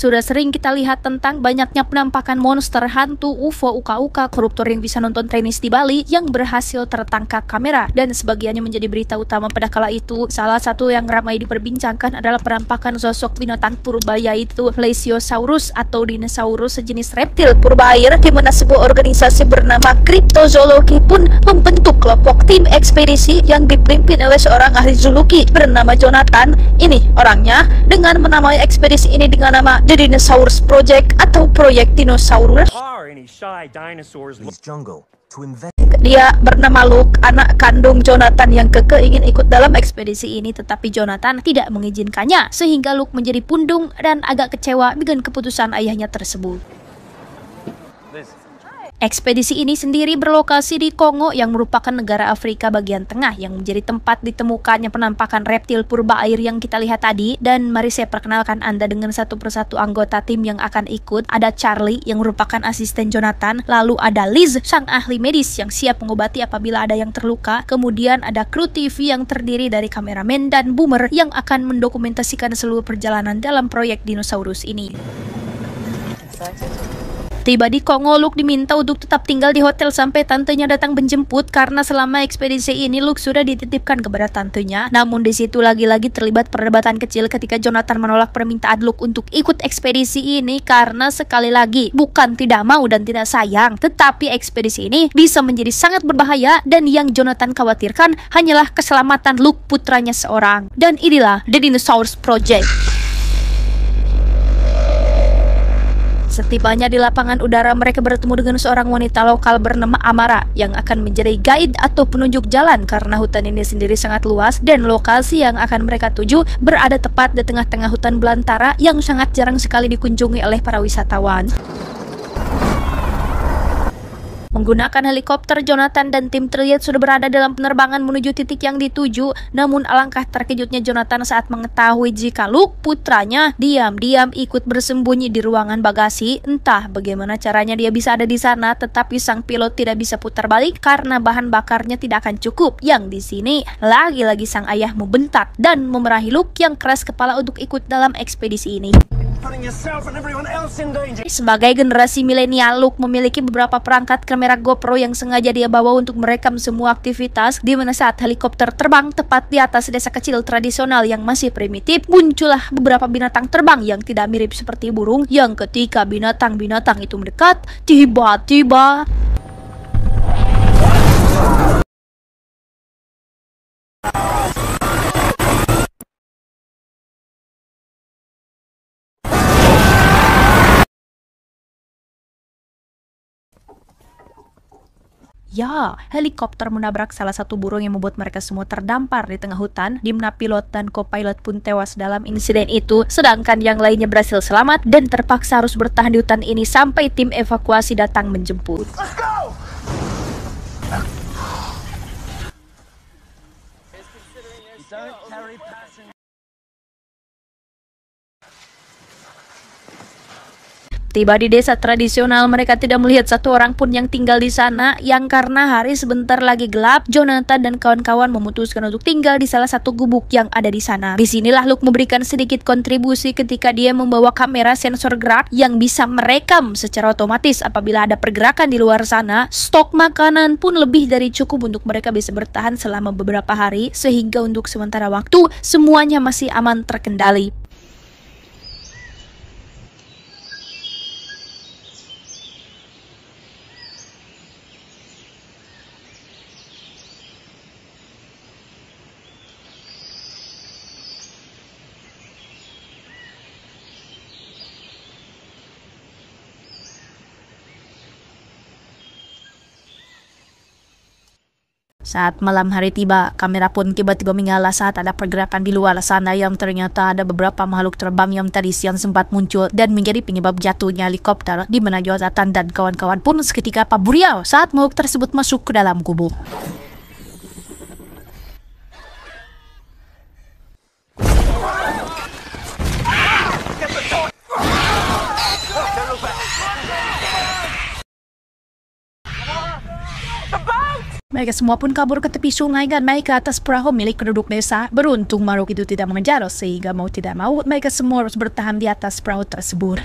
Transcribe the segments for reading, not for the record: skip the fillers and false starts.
Sudah sering kita lihat tentang banyaknya penampakan monster, hantu, UFO, uka-uka, koruptor yang bisa nonton tenis di Bali yang berhasil tertangkap kamera, dan sebagiannya menjadi berita utama pada kala itu. Salah satu yang ramai diperbincangkan adalah penampakan sosok binatang purba, yaitu Plesiosaurus atau dinosaurus sejenis reptil purba air, di mana sebuah organisasi bernama Kriptozoologi pun membentuk kelompok tim ekspedisi yang dipimpin oleh seorang ahli zoologi bernama Jonathan. Ini orangnya dengan menamai ekspedisi ini dengan nama The Dinosaurs Project atau Proyek Dinosaurus. Dia bernama Luke, anak kandung Jonathan yang keke ingin ikut dalam ekspedisi ini, tetapi Jonathan tidak mengizinkannya, sehingga Luke menjadi pundung dan agak kecewa dengan keputusan ayahnya tersebut. Ekspedisi ini sendiri berlokasi di Kongo yang merupakan negara Afrika bagian tengah yang menjadi tempat ditemukannya penampakan reptil purba air yang kita lihat tadi. Dan mari saya perkenalkan Anda dengan satu persatu anggota tim yang akan ikut. Ada Charlie yang merupakan asisten Jonathan, lalu ada Liz, sang ahli medis yang siap mengobati apabila ada yang terluka. Kemudian ada kru TV yang terdiri dari kameramen dan boomer yang akan mendokumentasikan seluruh perjalanan dalam proyek dinosaurus ini. Tiba di Kongo, Luke diminta untuk tetap tinggal di hotel sampai tantenya datang menjemput, karena selama ekspedisi ini Luke sudah dititipkan kepada tantenya. Namun di situ lagi-lagi terlibat perdebatan kecil ketika Jonathan menolak permintaan Luke untuk ikut ekspedisi ini karena sekali lagi bukan tidak mau dan tidak sayang, tetapi ekspedisi ini bisa menjadi sangat berbahaya dan yang Jonathan khawatirkan hanyalah keselamatan Luke, putranya seorang. Dan inilah The Dinosaurs Project. Setibanya di lapangan udara, mereka bertemu dengan seorang wanita lokal bernama Amara yang akan menjadi guide atau penunjuk jalan karena hutan ini sendiri sangat luas dan lokasi yang akan mereka tuju berada tepat di tengah-tengah hutan belantara yang sangat jarang sekali dikunjungi oleh para wisatawan. Menggunakan helikopter, Jonathan dan tim terlihat sudah berada dalam penerbangan menuju titik yang dituju. Namun alangkah terkejutnya Jonathan saat mengetahui jika Luke, putranya, diam-diam ikut bersembunyi di ruangan bagasi. Entah bagaimana caranya dia bisa ada di sana, tetapi sang pilot tidak bisa putar balik karena bahan bakarnya tidak akan cukup. Yang di sini lagi-lagi sang ayah membentak dan memarahi Luke yang keras kepala untuk ikut dalam ekspedisi ini. Sebagai generasi milenial, Luke memiliki beberapa perangkat kamera GoPro yang sengaja dia bawa untuk merekam semua aktivitas, di mana saat helikopter terbang tepat di atas desa kecil tradisional yang masih primitif, muncullah beberapa binatang terbang yang tidak mirip seperti burung, yang ketika binatang-binatang itu mendekat, tiba-tiba helikopter menabrak salah satu burung yang membuat mereka semua terdampar di tengah hutan, di mana pilot dan co-pilot pun tewas dalam insiden itu, sedangkan yang lainnya berhasil selamat dan terpaksa harus bertahan di hutan ini sampai tim evakuasi datang menjemput. Tiba di desa tradisional, mereka tidak melihat satu orang pun yang tinggal di sana, yang karena hari sebentar lagi gelap, Jonathan dan kawan-kawan memutuskan untuk tinggal di salah satu gubuk yang ada di sana. Disinilah Luke memberikan sedikit kontribusi ketika dia membawa kamera sensor gerak yang bisa merekam secara otomatis apabila ada pergerakan di luar sana. Stok makanan pun lebih dari cukup untuk mereka bisa bertahan selama beberapa hari, sehingga untuk sementara waktu semuanya masih aman terkendali. Saat malam hari tiba, kamera pun tiba-tiba menyala saat ada pergerakan di luar sana yang ternyata ada beberapa makhluk terbang yang tadi siang sempat muncul dan menjadi penyebab jatuhnya helikopter, di mana Jonathan dan kawan-kawan pun seketika paburiau saat makhluk tersebut masuk ke dalam gubuk. Mereka semua pun kabur ke tepi sungai dan naik ke atas perahu milik penduduk desa. Beruntung makhluk itu tidak mengejar, sehingga mau tidak mau mereka semua harus bertahan di atas perahu tersebut.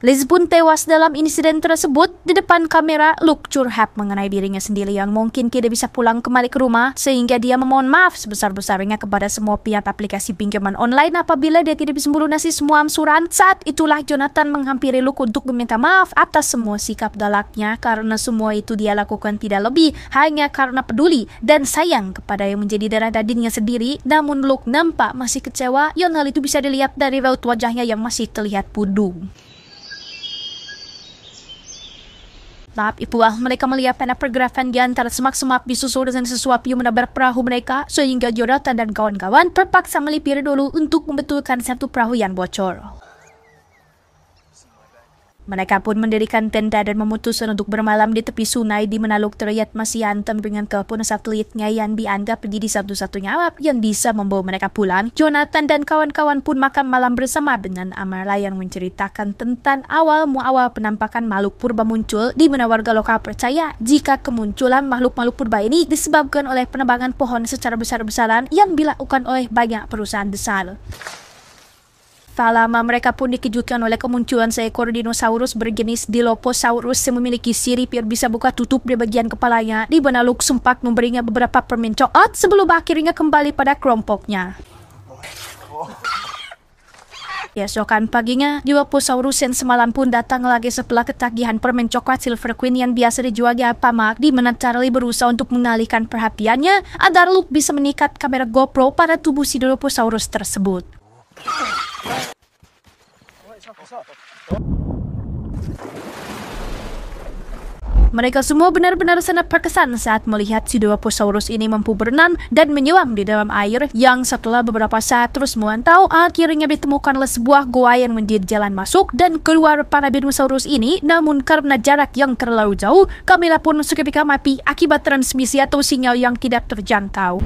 Liz pun tewas dalam insiden tersebut. Di depan kamera, Luke curhat mengenai dirinya sendiri yang mungkin tidak bisa pulang kembali ke rumah, sehingga dia memohon maaf sebesar-besarnya kepada semua pihak aplikasi pinjaman online apabila dia tidak bisa melunasi semua angsuran. Saat itulah Jonathan menghampiri Luke untuk meminta maaf atas semua sikap galaknya, karena semua itu dia lakukan tidak lebih hanya karena peduli dan sayang kepada yang menjadi darah dagingnya sendiri. Namun Luke nampak masih kecewa, yang hal itu bisa dilihat dari raut wajahnya yang masih terlihat pudung. Tahap itulah mereka melihat pada pergerakan di antara semak-semak disusul dengan sesuatu yang menabrak perahu mereka, sehingga Jonathan dan kawan-kawan terpaksa melipir dulu untuk membetulkan satu perahu yang bocor. Mereka pun mendirikan tenda dan memutuskan untuk bermalam di tepi sungai, di mana Luke terlihat masih hantam dengan telepon satelitnya yang dianggap menjadi satu-satunya alat yang bisa membawa mereka pulang. Jonathan dan kawan-kawan pun makan malam bersama dengan Amara yang menceritakan tentang awal penampakan makhluk purba muncul, di mana warga lokal percaya jika kemunculan makhluk-makhluk purba ini disebabkan oleh penebangan pohon secara besar-besaran yang dilakukan oleh banyak perusahaan besar. Tak lama mereka pun dikejutkan oleh kemunculan seekor dinosaurus berjenis Dilophosaurus yang memiliki sirip yang bisa buka tutup di bagian kepalanya, di mana Luke sempat memberinya beberapa permen coklat sebelum akhirnya kembali pada kelompoknya. Keesokan paginya, Dilophosaurus yang semalam pun datang lagi setelah ketagihan permen coklat Silver Queen yang biasa dijual di Alfamart, di mana Charlie berusaha untuk mengalihkan perhatiannya agar Luke bisa mengikat kamera GoPro pada tubuh si Dilophosaurus tersebut. Mereka semua benar-benar sangat terkesan saat melihat si Dilophosaurus ini mampu berenang dan menyelam di dalam air, yang setelah beberapa saat terus memantau, akhirnya ditemukanlah sebuah goa yang menjadi jalan masuk dan keluar para dinosaurus ini. Namun karena jarak yang terlalu jauh, kamera pun seketika mati akibat transmisi atau sinyal yang tidak terjangkau.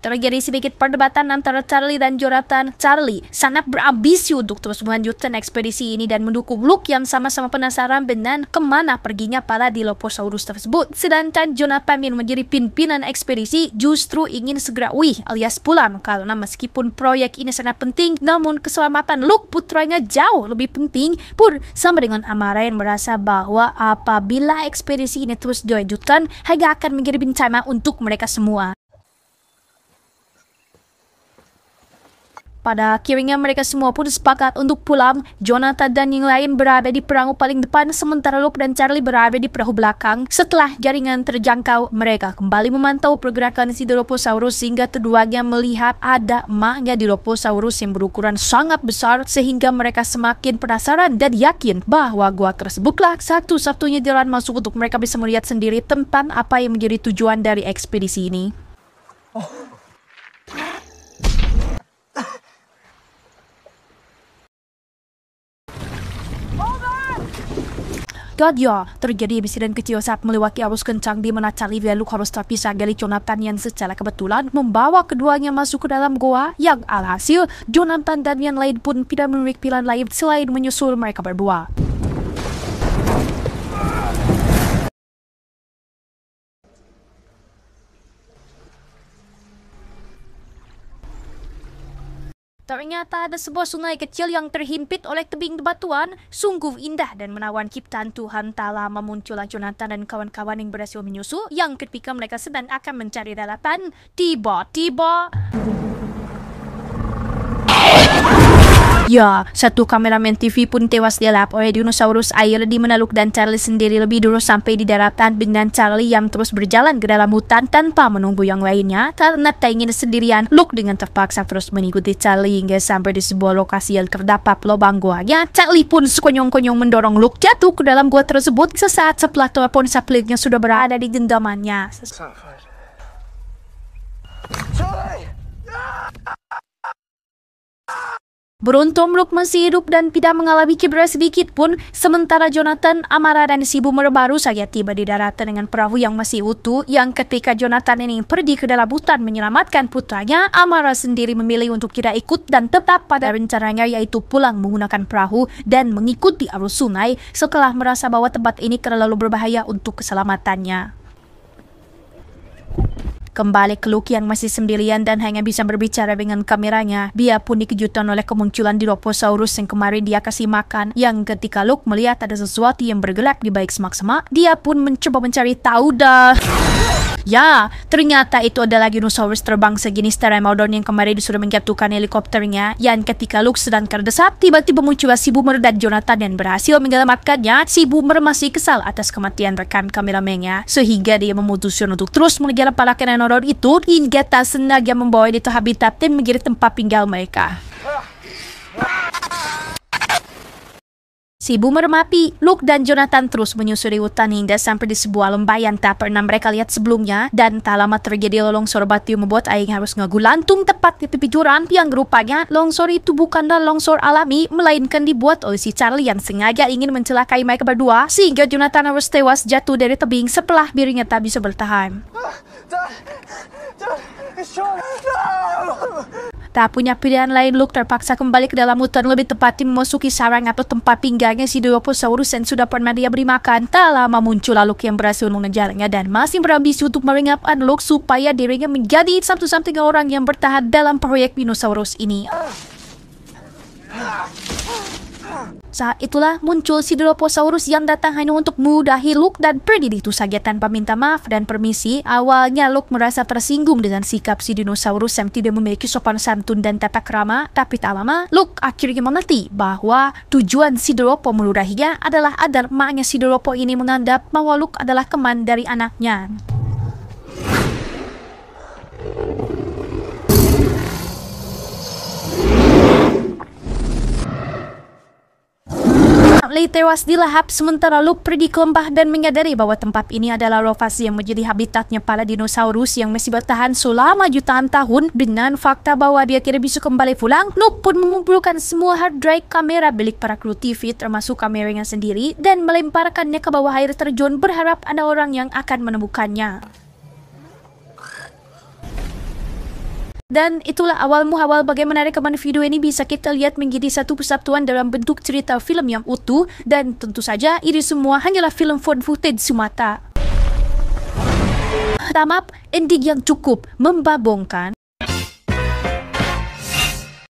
Terjadi sedikit perdebatan antara Charlie dan Jonathan. Charlie sangat berambisi untuk terus melanjutkan ekspedisi ini dan mendukung Luke yang sama-sama penasaran dengan kemana perginya para Dilophosaurus tersebut. Sedangkan Jonathan yang menjadi pimpinan ekspedisi justru ingin segera alias pulang, karena meskipun proyek ini sangat penting, namun keselamatan Luke putranya jauh lebih penting. Pun sama dengan Amara yang merasa bahwa apabila ekspedisi ini terus dilanjutkan, hanya akan menjadi bencana untuk mereka semua. Pada akhirnya mereka semua pun sepakat untuk pulang. Jonathan dan yang lain berada di perahu paling depan, sementara Luke dan Charlie berada di perahu belakang. Setelah jaringan terjangkau, mereka kembali memantau pergerakan si Dilophosaurus hingga keduanya melihat ada emaknya Dilophosaurus yang berukuran sangat besar, sehingga mereka semakin penasaran dan yakin bahwa gua tersebutlah satu-satunya jalan masuk untuk mereka bisa melihat sendiri tentang apa yang menjadi tujuan dari ekspedisi ini. Terjadi insiden kecil saat melewati arus kencang, di mana Charlie dan Luke harus terpisah dari Jonathan yang secara kebetulan membawa keduanya masuk ke dalam goa, yang alhasil Jonathan dan yang lain pun tidak memiliki pilihan lain selain menyusul mereka berdua. Ternyata ada sebuah sungai kecil yang terhimpit oleh tebing batuan. Sungguh indah dan menawan ciptaan Tuhan. Tak lama muncullah Jonathan dan kawan-kawan yang berhasil menyusul, yang ketika mereka sedang akan mencari daratan, tiba-tiba satu kameramen TV pun tewas dilalap oleh dinosaurus air, di mana Luke dan Charlie sendiri lebih dulu sampai di daratan, dengan Charlie yang terus berjalan ke dalam hutan tanpa menunggu yang lainnya. Karena tak ingin sendirian, Luke dengan terpaksa terus mengikuti Charlie hingga sampai di sebuah lokasi yang terdapat lubang goanya. Charlie pun sekonyong-konyong mendorong Luke jatuh ke dalam gua tersebut sesaat setelah telepon satelitnya sudah berada di genggamannya. Beruntung Luke masih hidup dan tidak mengalami cedera sedikit pun, sementara Jonathan, Amara, dan si boomer baru saja tiba di daratan dengan perahu yang masih utuh, yang ketika Jonathan ini pergi ke dalam hutan menyelamatkan putranya, Amara sendiri memilih untuk tidak ikut dan tetap pada rencananya, yaitu pulang menggunakan perahu dan mengikuti arus sungai setelah merasa bahwa tempat ini terlalu berbahaya untuk keselamatannya. Kembali ke Luke yang masih sendirian dan hanya bisa berbicara dengan kameranya. Dia pun dikejutkan oleh kemunculan Dilophosaurus yang kemarin dia kasih makan. Yang ketika Luke melihat ada sesuatu yang bergerak di balik semak-semak, dia pun mencoba mencari tahu dah. Ya, ternyata itu adalah dinosaurus terbang sejenis Pteranodon yang kemarin disuruh menjatuhkan helikopternya. Yang ketika Luke sedang terdesak, tiba-tiba muncul si Boomer dan Jonathan dan berhasil menyelamatkannya. Si Boomer masih kesal atas kematian rekan kameramennya, sehingga dia memutuskan untuk terus mengejar para Pteranodon itu hingga tak sengaja membawa itu habitat dan menjadi tempat tinggal mereka. Si Boomer mati, Luke dan Jonathan terus menyusuri hutan hingga sampai di sebuah lembah yang tak pernah mereka lihat sebelumnya, dan tak lama terjadi longsor batu yang membuat air harus ngegulantung tepat di pipi jurang, yang rupanya longsor itu bukanlah longsor alami, melainkan dibuat oleh si Charlie yang sengaja ingin mencelakai mereka berdua, sehingga Jonathan harus tewas jatuh dari tebing setelah dirinya tak bisa bertahan. Tak punya pilihan lain, Luke terpaksa kembali ke dalam hutan, lebih tepatnya memasuki sarang atau tempat tinggalnya si Dilophosaurus yang sudah pernah dia beri makan. Tak lama muncul Luke yang berhasil mengejarnya dan masih berambisi untuk meringankan Luke supaya dirinya menjadi satu-satunya orang yang bertahan dalam proyek dinosaurus ini. Saat itulah muncul si Dilophosaurus yang datang hanya untuk mudahi Luke dan pergi itu saja tanpa minta maaf dan permisi. Awalnya Luke merasa tersinggung dengan sikap si dinosaurus yang tidak memiliki sopan santun dan tata krama, tapi tak lama Luke akhirnya mengerti bahwa tujuan si Dilopho meludahinya adalah agar maknya si Dilopho ini menganggap bahwa Luke adalah teman dari anaknya. Lee tewas dilahap sementara Luke pergi ke lembah dan menyadari bahwa tempat ini adalah lokasi yang menjadi habitatnya para dinosaurus yang masih bertahan selama jutaan tahun. Dengan fakta bahwa dia tidak bisa kembali pulang, Luke pun mengumpulkan semua hard drive kamera milik para kru TV termasuk kameranya sendiri dan melemparkannya ke bawah air terjun berharap ada orang yang akan menemukannya. Dan itulah awal muawal bagaimana rekaman video ini bisa kita lihat menjadi satu kesatuan dalam bentuk cerita film yang utuh, dan tentu saja ini semua hanyalah film found footage semata. Tamat ending yang cukup membabongkan.